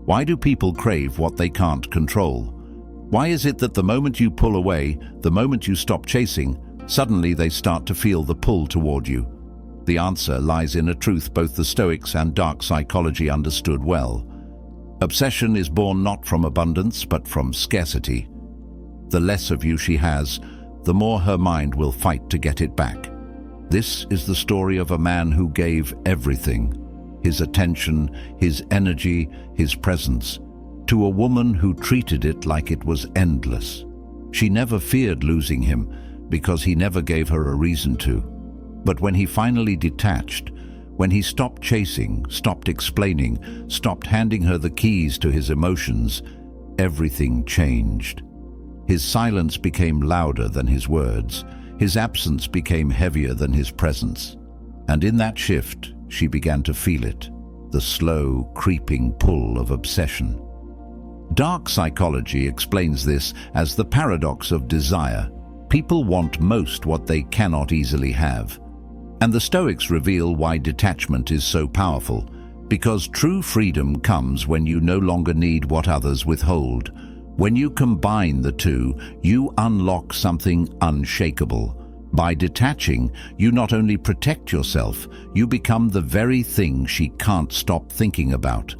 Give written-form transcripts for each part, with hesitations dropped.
Why do people crave what they can't control? Why is it that the moment you pull away, the moment you stop chasing, suddenly they start to feel the pull toward you? The answer lies in a truth both the Stoics and dark psychology understood well. Obsession is born not from abundance, but from scarcity. The less of you she has, the more her mind will fight to get it back. This is the story of a man who gave everything, his attention, his energy, his presence, to a woman who treated it like it was endless. She never feared losing him because he never gave her a reason to. But when he finally detached, when he stopped chasing, stopped explaining, stopped handing her the keys to his emotions, everything changed. His silence became louder than his words. His absence became heavier than his presence. And in that shift, she began to feel it, the slow, creeping pull of obsession. Dark psychology explains this as the paradox of desire. People want most what they cannot easily have. And the Stoics reveal why detachment is so powerful, because true freedom comes when you no longer need what others withhold. When you combine the two, you unlock something unshakable. By detaching, you not only protect yourself, you become the very thing she can't stop thinking about.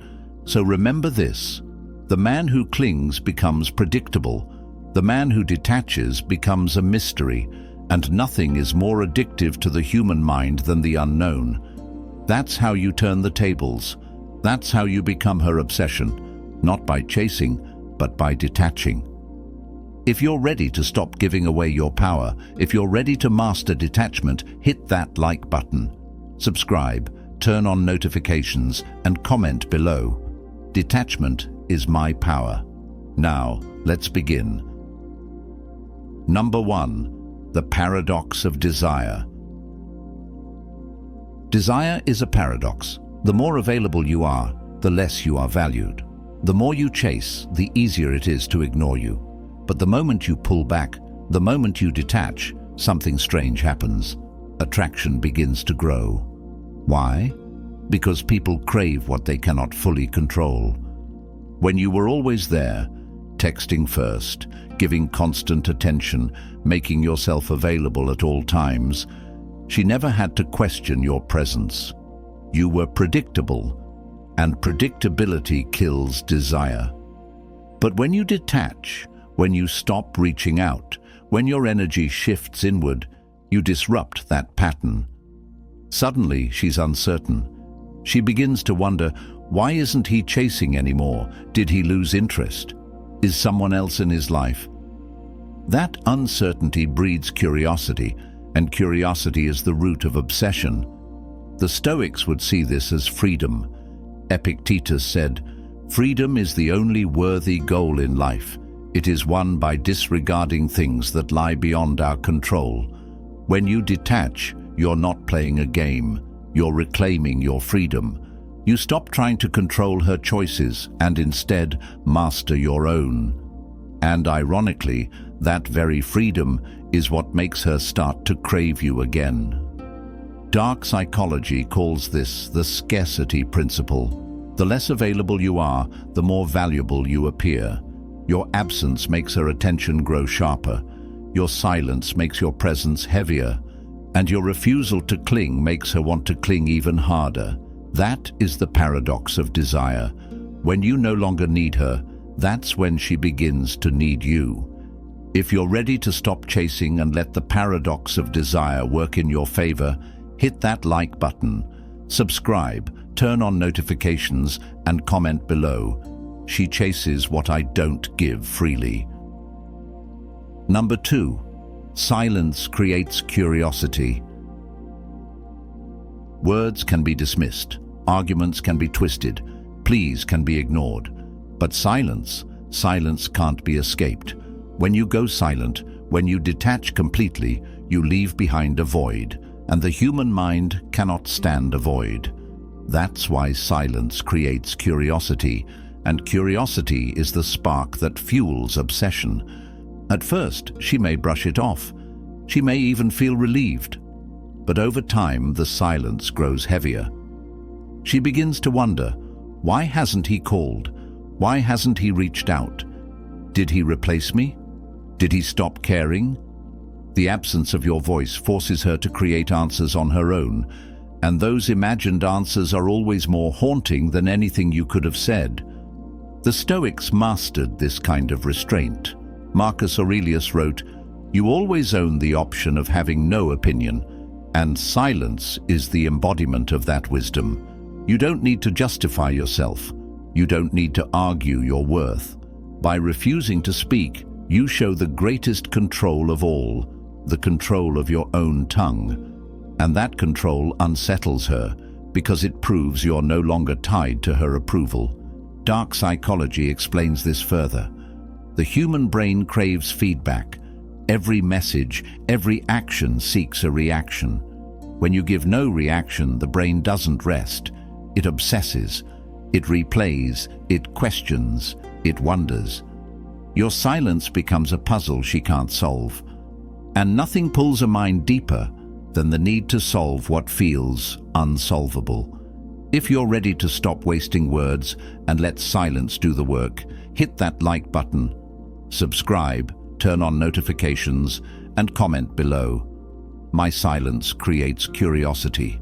So remember this: the man who clings becomes predictable. The man who detaches becomes a mystery, and nothing is more addictive to the human mind than the unknown. That's how you turn the tables. That's how you become her obsession, not by chasing, but by detaching. If you're ready to stop giving away your power, if you're ready to master detachment, hit that like button. Subscribe, turn on notifications, and comment below. Detachment is my power. Now, let's begin. Number 1. The paradox of desire. Desire is a paradox. The more available you are, the less you are valued. The more you chase, the easier it is to ignore you. But the moment you pull back, the moment you detach, something strange happens. Attraction begins to grow. Why? Because people crave what they cannot fully control. When you were always there, texting first, giving constant attention, making yourself available at all times, she never had to question your presence. You were predictable, and predictability kills desire. But when you detach, when you stop reaching out, when your energy shifts inward, you disrupt that pattern. Suddenly, she's uncertain. She begins to wonder, why isn't he chasing anymore? Did he lose interest? Is someone else in his life? That uncertainty breeds curiosity, and curiosity is the root of obsession. The Stoics would see this as freedom. Epictetus said, "Freedom is the only worthy goal in life. It is won by disregarding things that lie beyond our control." When you detach, you're not playing a game. You're reclaiming your freedom. You stop trying to control her choices and instead master your own. And ironically, that very freedom is what makes her start to crave you again. Dark psychology calls this the scarcity principle. The less available you are, the more valuable you appear. Your absence makes her attention grow sharper. Your silence makes your presence heavier. And your refusal to cling makes her want to cling even harder. That is the paradox of desire. When you no longer need her, that's when she begins to need you. If you're ready to stop chasing and let the paradox of desire work in your favor, hit that like button, subscribe, turn on notifications, and comment below. She chases what I don't give freely. Number 2. Silence creates curiosity. Words can be dismissed, arguments can be twisted, pleas can be ignored. But silence can't be escaped. When you go silent, when you detach completely, you leave behind a void, and the human mind cannot stand a void. That's why silence creates curiosity, and curiosity is the spark that fuels obsession. At first, she may brush it off. She may even feel relieved. But over time, the silence grows heavier. She begins to wonder, why hasn't he called? Why hasn't he reached out? Did he replace me? Did he stop caring? The absence of your voice forces her to create answers on her own, and those imagined answers are always more haunting than anything you could have said. The Stoics mastered this kind of restraint. Marcus Aurelius wrote, "You always own the option of having no opinion, and silence is the embodiment of that wisdom. You don't need to justify yourself. You don't need to argue your worth. By refusing to speak, you show the greatest control of all, the control of your own tongue. And that control unsettles her, because it proves you're no longer tied to her approval." Dark psychology explains this further. The human brain craves feedback. Every message, every action seeks a reaction. When you give no reaction, the brain doesn't rest. It obsesses, it replays, it questions, it wonders. Your silence becomes a puzzle she can't solve. And nothing pulls a mind deeper than the need to solve what feels unsolvable. If you're ready to stop wasting words and let silence do the work, hit that like button, subscribe, turn on notifications, and comment below. My silence creates curiosity.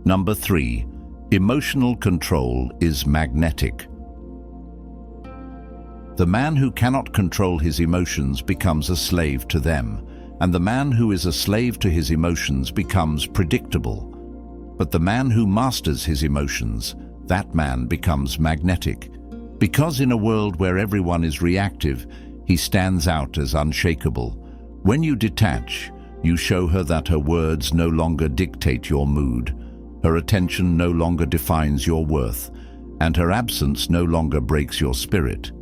Number 3. Emotional control is magnetic. The man who cannot control his emotions becomes a slave to them, and the man who is a slave to his emotions becomes predictable. But the man who masters his emotions, that man becomes magnetic. Because in a world where everyone is reactive, he stands out as unshakable. When you detach, you show her that her words no longer dictate your mood, her attention no longer defines your worth, and her absence no longer breaks your spirit.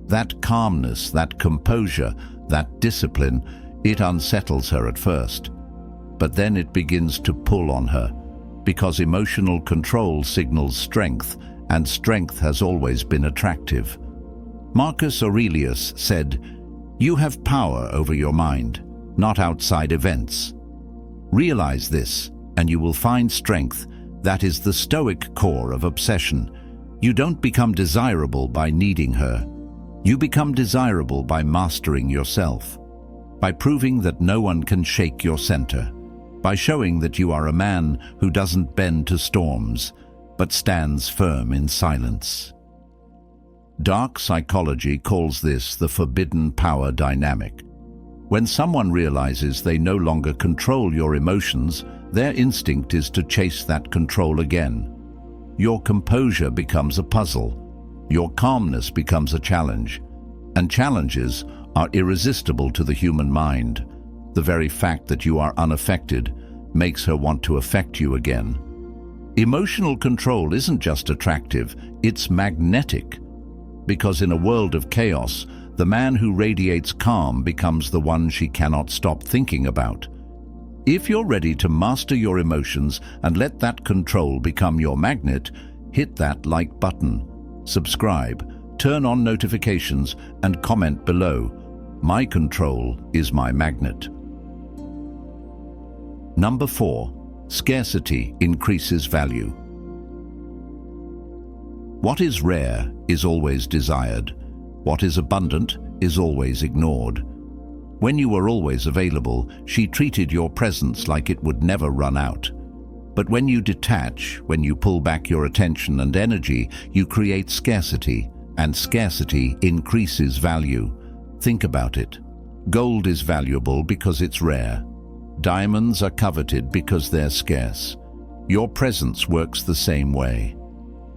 That calmness, that composure, that discipline, it unsettles her at first. But then it begins to pull on her, because emotional control signals strength, and strength has always been attractive. Marcus Aurelius said, "You have power over your mind, not outside events." Realize this, and you will find strength. That is the Stoic core of obsession. You don't become desirable by needing her. You become desirable by mastering yourself, by proving that no one can shake your center, by showing that you are a man who doesn't bend to storms, but stands firm in silence. Dark psychology calls this the forbidden power dynamic. When someone realizes they no longer control your emotions, their instinct is to chase that control again. Your composure becomes a puzzle. Your calmness becomes a challenge. And challenges are irresistible to the human mind. The very fact that you are unaffected makes her want to affect you again. Emotional control isn't just attractive, it's magnetic. Because in a world of chaos, the man who radiates calm becomes the one she cannot stop thinking about. If you're ready to master your emotions and let that control become your magnet, hit that like button, subscribe, turn on notifications, and comment below. My control is my magnet. Number 4. Scarcity increases value. What is rare is always desired. What is abundant is always ignored. When you were always available, she treated your presence like it would never run out. But when you detach, when you pull back your attention and energy, you create scarcity, and scarcity increases value. Think about it. Gold is valuable because it's rare. Diamonds are coveted because they're scarce. Your presence works the same way.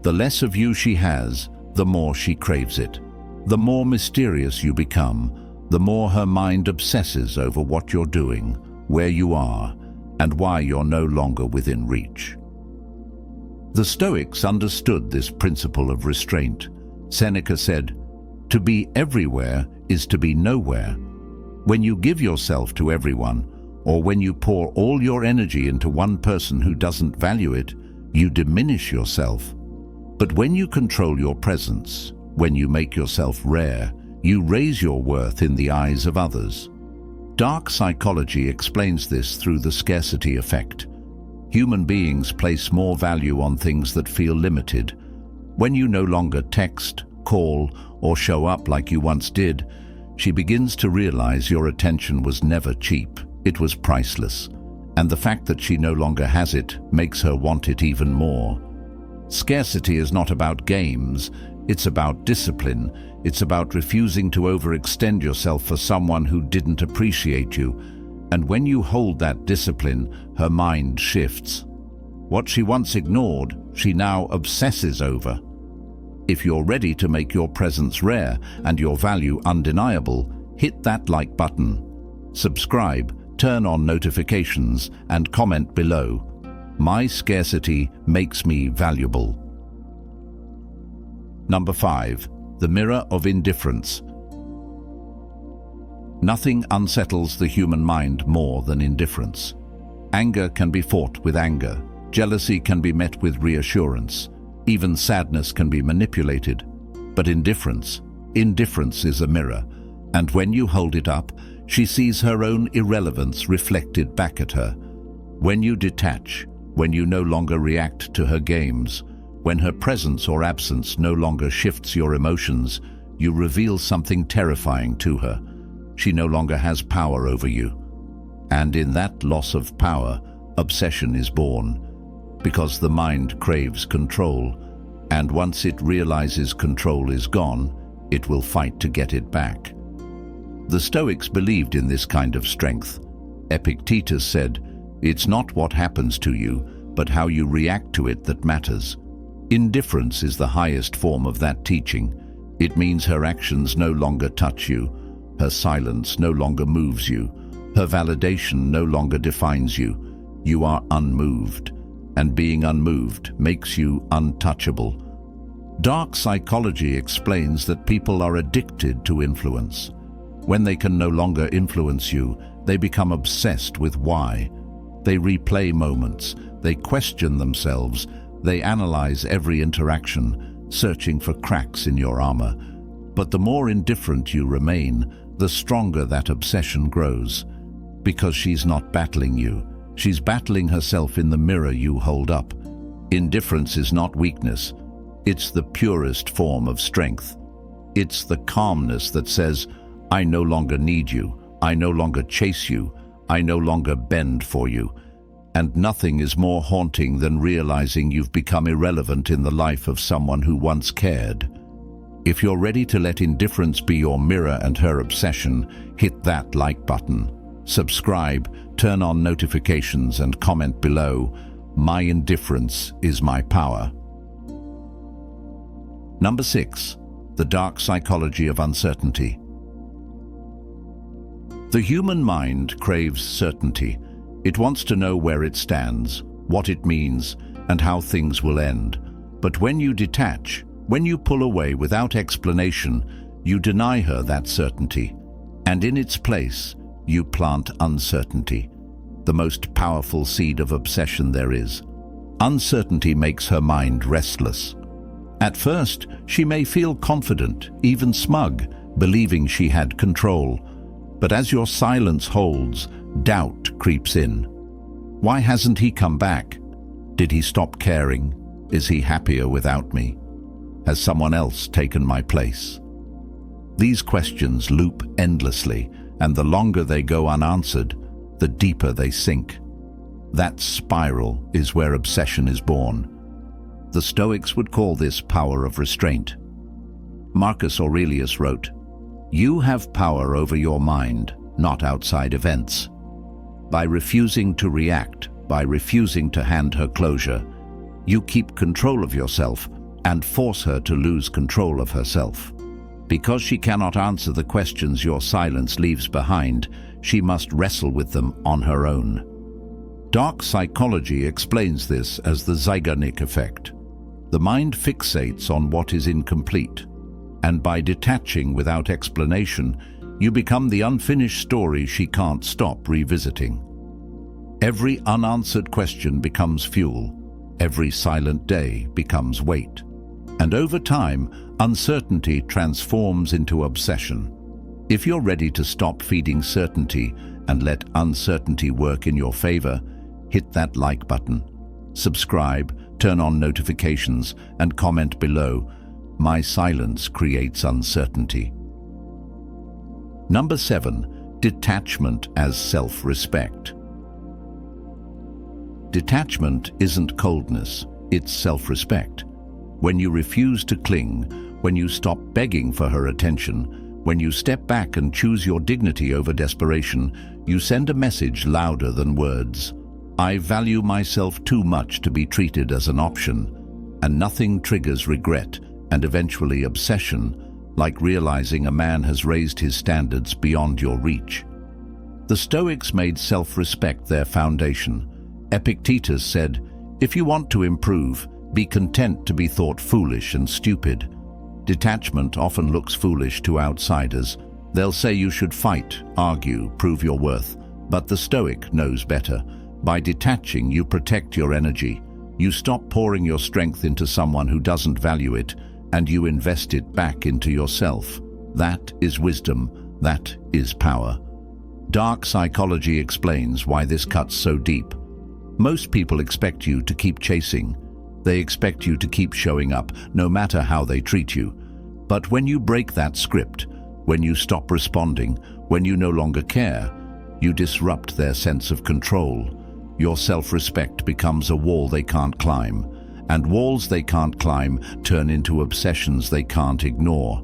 The less of you she has, the more she craves it. The more mysterious you become, the more her mind obsesses over what you're doing, where you are, and why you're no longer within reach. The Stoics understood this principle of restraint. Seneca said, "To be everywhere is to be nowhere." When you give yourself to everyone, or when you pour all your energy into one person who doesn't value it, you diminish yourself. But when you control your presence, when you make yourself rare, you raise your worth in the eyes of others. Dark psychology explains this through the scarcity effect. Human beings place more value on things that feel limited. When you no longer text, call, or show up like you once did, she begins to realize your attention was never cheap. It was priceless. And the fact that she no longer has it makes her want it even more. Scarcity is not about games. It's about discipline. It's about refusing to overextend yourself for someone who didn't appreciate you. And when you hold that discipline, her mind shifts. What she once ignored, she now obsesses over. If you're ready to make your presence rare and your value undeniable, hit that like button. Subscribe, turn on notifications, and comment below. My scarcity makes me valuable. Number 5. The mirror of indifference. Nothing unsettles the human mind more than indifference. Anger can be fought with anger. Jealousy can be met with reassurance. Even sadness can be manipulated. But indifference is a mirror. And when you hold it up, she sees her own irrelevance reflected back at her. When you detach, when you no longer react to her games, when her presence or absence no longer shifts your emotions, you reveal something terrifying to her. She no longer has power over you. And in that loss of power, obsession is born. Because the mind craves control, and once it realizes control is gone, it will fight to get it back. The Stoics believed in this kind of strength. Epictetus said, "It's not what happens to you, but how you react to it that matters." Indifference is the highest form of that teaching. It means her actions no longer touch you, her silence no longer moves you, her validation no longer defines you. You are unmoved, and being unmoved makes you untouchable. Dark psychology explains that people are addicted to influence. When they can no longer influence you, they become obsessed with why. They replay moments, they question themselves, they analyze every interaction, searching for cracks in your armor. But the more indifferent you remain, the stronger that obsession grows. Because she's not battling you, she's battling herself in the mirror you hold up. Indifference is not weakness. It's the purest form of strength. It's the calmness that says, I no longer need you, I no longer chase you, I no longer bend for you. And nothing is more haunting than realizing you've become irrelevant in the life of someone who once cared. If you're ready to let indifference be your mirror and her obsession, hit that like button. Subscribe, turn on notifications, and comment below. My indifference is my power. Number 6. The dark psychology of uncertainty. The human mind craves certainty. It wants to know where it stands, what it means, and how things will end. But when you detach, when you pull away without explanation, you deny her that certainty. And in its place, you plant uncertainty, the most powerful seed of obsession there is. Uncertainty makes her mind restless. At first, she may feel confident, even smug, believing she had control. But as your silence holds, doubt creeps in. Why hasn't he come back? Did he stop caring? Is he happier without me? Has someone else taken my place? These questions loop endlessly, and the longer they go unanswered, the deeper they sink. That spiral is where obsession is born. The Stoics would call this power of restraint. Marcus Aurelius wrote, "You have power over your mind, not outside events." By refusing to react, by refusing to hand her closure, you keep control of yourself and force her to lose control of herself. Because she cannot answer the questions your silence leaves behind, she must wrestle with them on her own. Dark psychology explains this as the Zeigarnik effect. The mind fixates on what is incomplete, and by detaching without explanation, you become the unfinished story she can't stop revisiting. Every unanswered question becomes fuel. Every silent day becomes weight. And over time, uncertainty transforms into obsession. If you're ready to stop feeding certainty and let uncertainty work in your favor, hit that like button. Subscribe, turn on notifications, and comment below. My silence creates uncertainty. Number 7. Detachment as self-respect. Detachment isn't coldness, it's self-respect. When you refuse to cling, when you stop begging for her attention, when you step back and choose your dignity over desperation, you send a message louder than words. I value myself too much to be treated as an option, and nothing triggers regret and eventually obsession like realizing a man has raised his standards beyond your reach. The Stoics made self-respect their foundation. Epictetus said, "If you want to improve, be content to be thought foolish and stupid." Detachment often looks foolish to outsiders. They'll say you should fight, argue, prove your worth. But the Stoic knows better. By detaching, you protect your energy. You stop pouring your strength into someone who doesn't value it, and you invest it back into yourself. That is wisdom. That is power. Dark psychology explains why this cuts so deep. Most people expect you to keep chasing. They expect you to keep showing up, no matter how they treat you. But when you break that script, when you stop responding, when you no longer care, you disrupt their sense of control. Your self-respect becomes a wall they can't climb. And walls they can't climb turn into obsessions they can't ignore.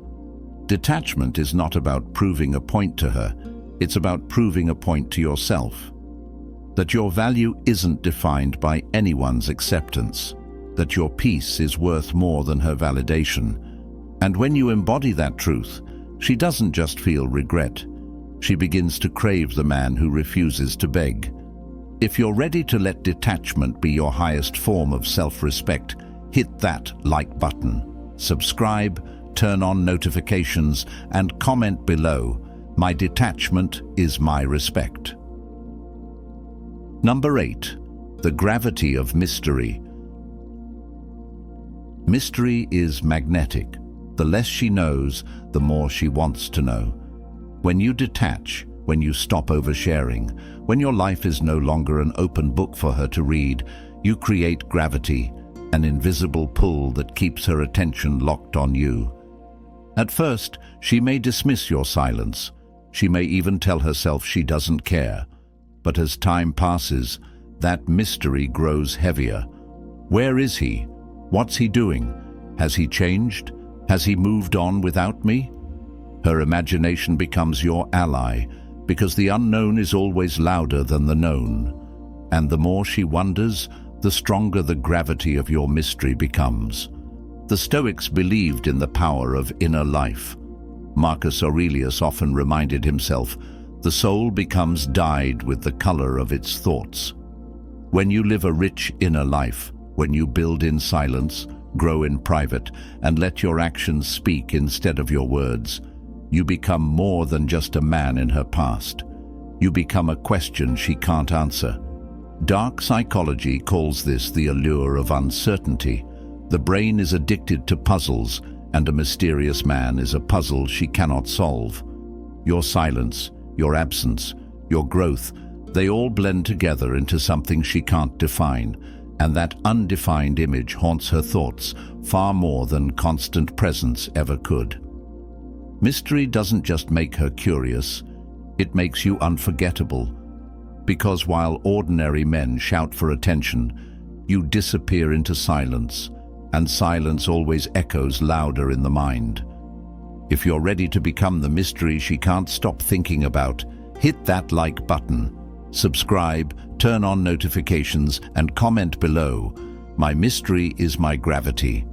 Detachment is not about proving a point to her. It's about proving a point to yourself. That your value isn't defined by anyone's acceptance. That your peace is worth more than her validation. And when you embody that truth, she doesn't just feel regret. She begins to crave the man who refuses to beg. If you're ready to let detachment be your highest form of self-respect, hit that like button. Subscribe, turn on notifications, and comment below. My detachment is my respect. Number 8. The gravity of mystery. Mystery is magnetic. The less she knows, the more she wants to know. When you detach, when you stop oversharing, when your life is no longer an open book for her to read, you create gravity, an invisible pull that keeps her attention locked on you. At first, she may dismiss your silence. She may even tell herself she doesn't care. But as time passes, that mystery grows heavier. Where is he? What's he doing? Has he changed? Has he moved on without me? Her imagination becomes your ally, because the unknown is always louder than the known. And the more she wonders, the stronger the gravity of your mystery becomes. The Stoics believed in the power of inner life. Marcus Aurelius often reminded himself, the soul becomes dyed with the color of its thoughts. When you live a rich inner life, when you build in silence, grow in private, and let your actions speak instead of your words, you become more than just a man in her past. You become a question she can't answer. Dark psychology calls this the allure of uncertainty. The brain is addicted to puzzles, and a mysterious man is a puzzle she cannot solve. Your silence, your absence, your growth, they all blend together into something she can't define, and that undefined image haunts her thoughts far more than constant presence ever could. Mystery doesn't just make her curious, it makes you unforgettable. Because while ordinary men shout for attention, you disappear into silence, and silence always echoes louder in the mind. If you're ready to become the mystery she can't stop thinking about, hit that like button, subscribe, turn on notifications, and comment below. My mystery is my gravity.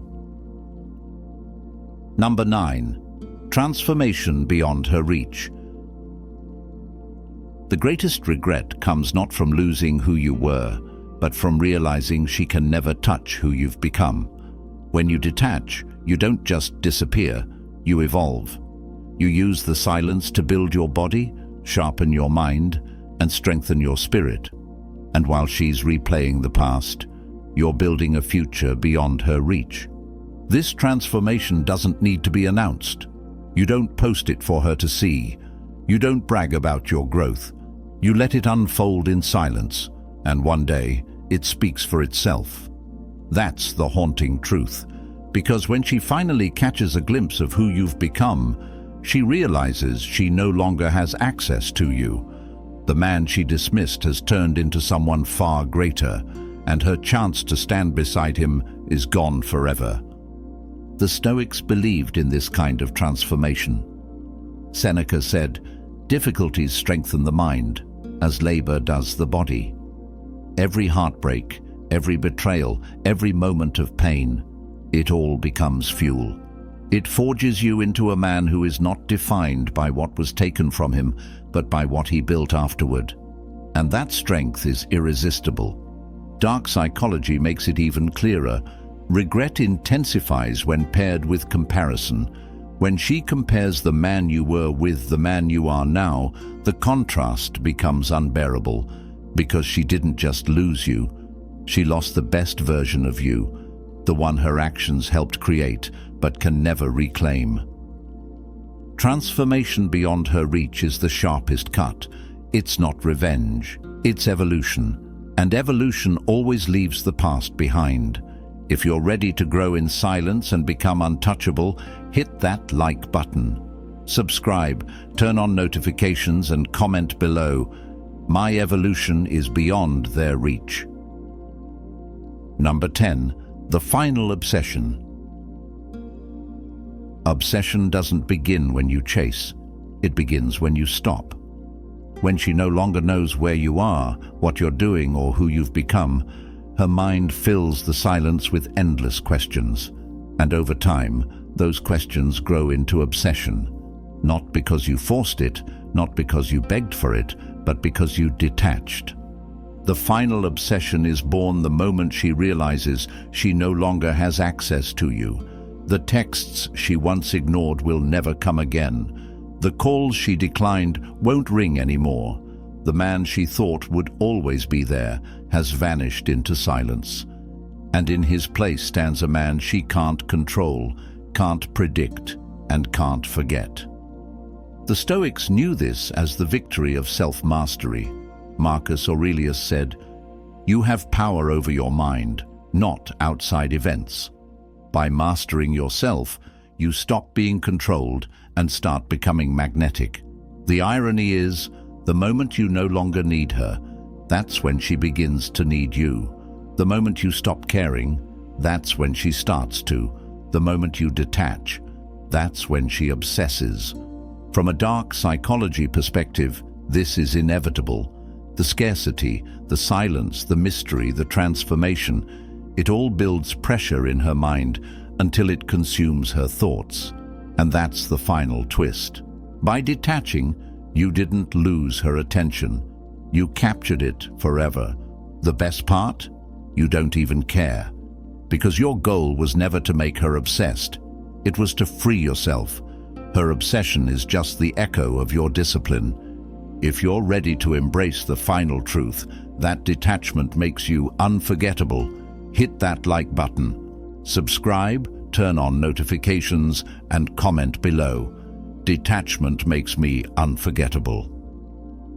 Number 9. Transformation beyond her reach. The greatest regret comes not from losing who you were, but from realizing she can never touch who you've become. When you detach, you don't just disappear, you evolve. You use the silence to build your body, sharpen your mind, and strengthen your spirit. And while she's replaying the past, you're building a future beyond her reach. This transformation doesn't need to be announced. You don't post it for her to see. You don't brag about your growth. You let it unfold in silence, and one day it speaks for itself. That's the haunting truth. Because when she finally catches a glimpse of who you've become, she realizes she no longer has access to you. The man she dismissed has turned into someone far greater, and her chance to stand beside him is gone forever. The Stoics believed in this kind of transformation. Seneca said, "Difficulties strengthen the mind, as labor does the body." Every heartbreak, every betrayal, every moment of pain, it all becomes fuel. It forges you into a man who is not defined by what was taken from him, but by what he built afterward. And that strength is irresistible. Dark psychology makes it even clearer. Regret intensifies when paired with comparison. When she compares the man you were with the man you are now, the contrast becomes unbearable, because she didn't just lose you, she lost the best version of you, the one her actions helped create but can never reclaim. Transformation beyond her reach is the sharpest cut. It's not revenge, it's evolution. And evolution always leaves the past behind. If you're ready to grow in silence and become untouchable, hit that like button. Subscribe, turn on notifications, and comment below. My evolution is beyond their reach. Number 10. The final obsession. Obsession doesn't begin when you chase. It begins when you stop. When she no longer knows where you are, what you're doing, or who you've become, her mind fills the silence with endless questions. And over time, those questions grow into obsession. Not because you forced it, not because you begged for it, but because you detached. The final obsession is born the moment she realizes she no longer has access to you. The texts she once ignored will never come again. The calls she declined won't ring anymore. The man she thought would always be there has vanished into silence. And in his place stands a man she can't control, can't predict, and can't forget. The Stoics knew this as the victory of self-mastery. Marcus Aurelius said, "You have power over your mind, not outside events. By mastering yourself, you stop being controlled and start becoming magnetic." The irony is, the moment you no longer need her, that's when she begins to need you. The moment you stop caring, that's when she starts to. The moment you detach, that's when she obsesses. From a dark psychology perspective, this is inevitable. The scarcity, the silence, the mystery, the transformation, it all builds pressure in her mind until it consumes her thoughts. And that's the final twist. By detaching, you didn't lose her attention. You captured it forever. The best part? You don't even care. Because your goal was never to make her obsessed. It was to free yourself. Her obsession is just the echo of your discipline. If you're ready to embrace the final truth, that detachment makes you unforgettable, hit that like button. Subscribe, turn on notifications, and comment below. Detachment makes me unforgettable.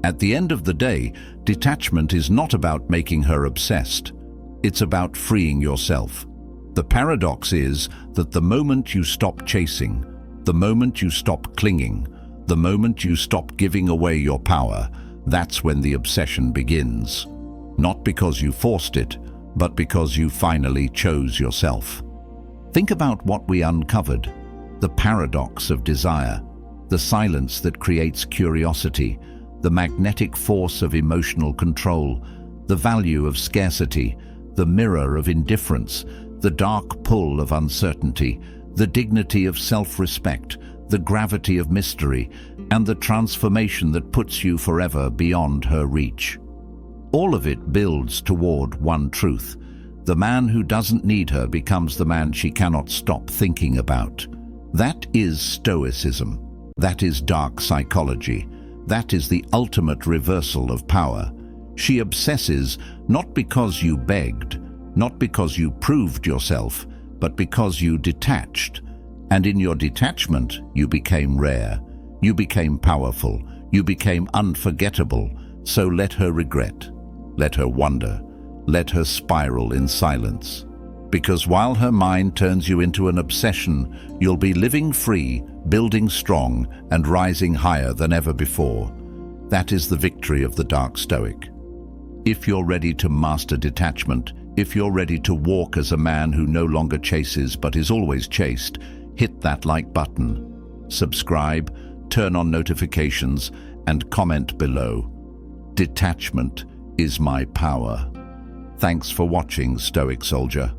At the end of the day, detachment is not about making her obsessed. It's about freeing yourself. The paradox is that the moment you stop chasing, the moment you stop clinging, the moment you stop giving away your power, that's when the obsession begins. Not because you forced it, but because you finally chose yourself. Think about what we uncovered: the paradox of desire, the silence that creates curiosity, the magnetic force of emotional control, the value of scarcity, the mirror of indifference, the dark pull of uncertainty, the dignity of self-respect, the gravity of mystery, and the transformation that puts you forever beyond her reach. All of it builds toward one truth. The man who doesn't need her becomes the man she cannot stop thinking about. That is Stoicism. That is dark psychology. That is the ultimate reversal of power. She obsesses not because you begged, not because you proved yourself, but because you detached. And in your detachment, you became rare. You became powerful. You became unforgettable. So let her regret. Let her wonder. Let her spiral in silence. Because while her mind turns you into an obsession, you'll be living free, building strong, and rising higher than ever before. That is the victory of the dark Stoic. If you're ready to master detachment, if you're ready to walk as a man who no longer chases but is always chased, hit that like button, subscribe, turn on notifications, and comment below. Detachment is my power. Thanks for watching, Stoic Soldier.